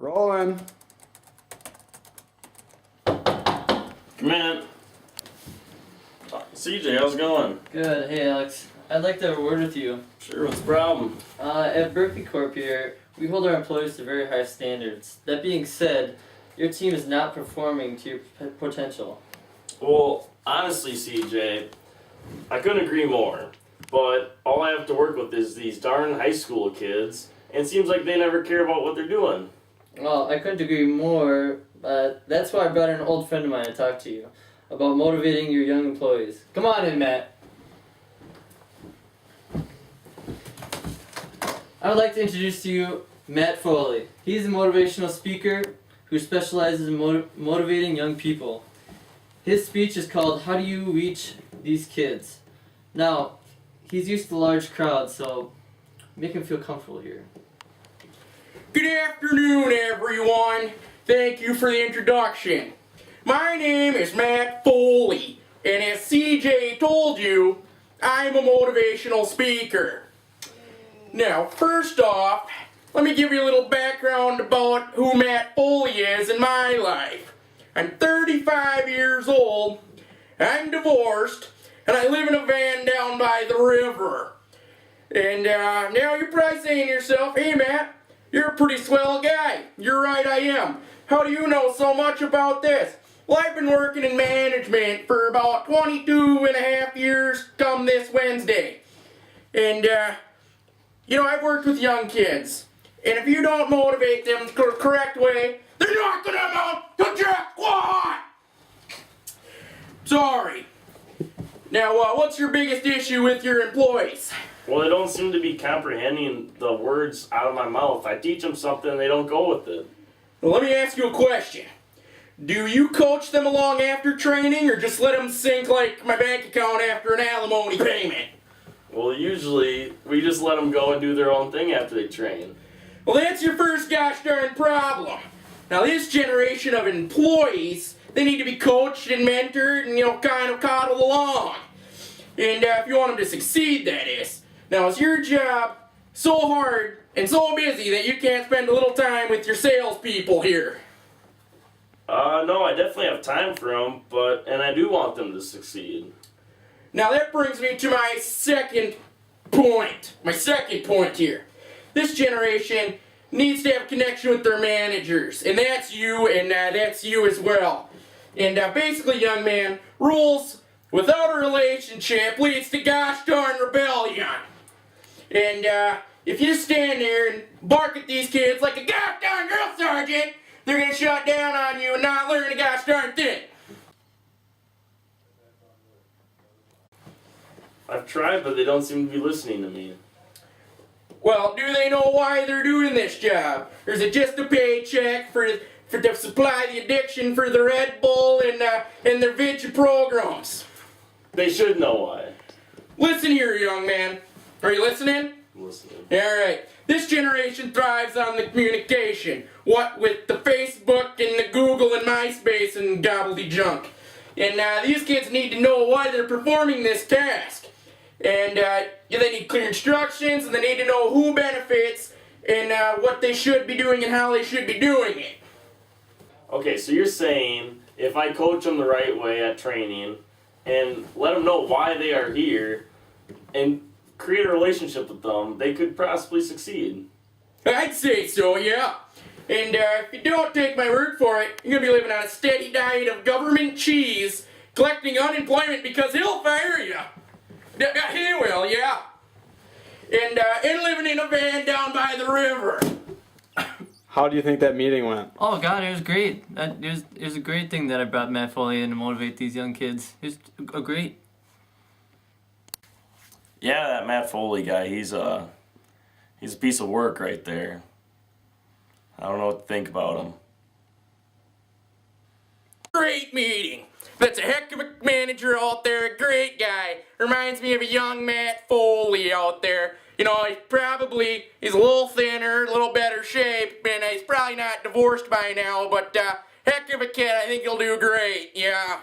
Rolling. Come in. CJ, how's it going? Good. Hey, Alex. I'd like to have a word with you. Sure, what's the problem? At Berkeley Corp here, we hold our employees to very high standards. That being said, your team is not performing to your potential. Well, honestly, CJ, I couldn't agree more. But all I have to work with is these darn high school kids, and it seems like they never care about what they're doing. Well, I couldn't agree more. That's why I brought in an old friend of mine to talk to you about motivating your young employees. Come on in, Matt. I would like to introduce to you Matt Foley. He's a motivational speaker who specializes in motivating young people. His speech is called How Do You Reach These Kids? Now, he's used to large crowds, so make him feel comfortable here. Good afternoon, everyone. Thank you for the introduction. My name is Matt Foley, and as CJ told you, I'm a motivational speaker. Now, first off, let me give you a little background about who Matt Foley is in my life. I'm 35 years old, I'm divorced, and I live in a van down by the river. And now you're probably saying to yourself, hey Matt, you're a pretty swell guy. You're right, I am. How do you know so much about this? Well, I've been working in management for about 22 and a half years come this Wednesday. And, I've worked with young kids. And if you don't motivate them the correct way, they're not going to amount to jack squat! Sorry. Now, what's your biggest issue with your employees? Well, they don't seem to be comprehending the words out of my mouth. I teach them something and they don't go with it. Well, let me ask you a question. Do you coach them along after training, or just let them sink like my bank account after an alimony payment? Well, usually we just let them go and do their own thing after they train. Well, that's your first gosh darn problem. Now, this generation of employees, they need to be coached and mentored and, kind of coddled along. And if you want them to succeed, that is. Now, is your job so hard and so busy that you can't spend a little time with your salespeople here? No, I definitely have time for them, and I do want them to succeed. Now that brings me to my second point. My second point here. This generation needs to have a connection with their managers, and that's you, and that's you as well. And basically, young man, rules without a relationship leads to gosh darn rebellion. And if you stand there and bark at these kids like a gosh darn drill sergeant, they're going to shut down on you and not learn a gosh darn thing. I've tried, but they don't seem to be listening to me. Well, do they know why they're doing this job? Or is it just a paycheck for to supply the addiction for the Red Bull and their Vidya programs? They should know why. Listen here, young man. Are you listening? I'm listening. Alright. This generation thrives on the communication. What with the Facebook and the Google and MySpace and gobbledyjunk. And these kids need to know why they're performing this task. And they need clear instructions, and they need to know who benefits and what they should be doing and how they should be doing it. Okay, so you're saying if I coach them the right way at training and let them know why they are here and create a relationship with them, they could possibly succeed. I'd say so, yeah. And if you don't take my word for it, you're going to be living on a steady diet of government cheese, collecting unemployment because he'll fire you. He will, yeah. And living in a van down by the river. How do you think that meeting went? Oh God, it was great. It was a great thing that I brought Matt Foley in to motivate these young kids. It was great. Yeah, that Matt Foley guy, he's a piece of work right there. I don't know what to think about him. Great meeting. That's a heck of a manager out there, a great guy. Reminds me of a young Matt Foley out there. He's a little thinner, a little better shape, and he's probably not divorced by now, but heck of a kid, I think he'll do great, yeah.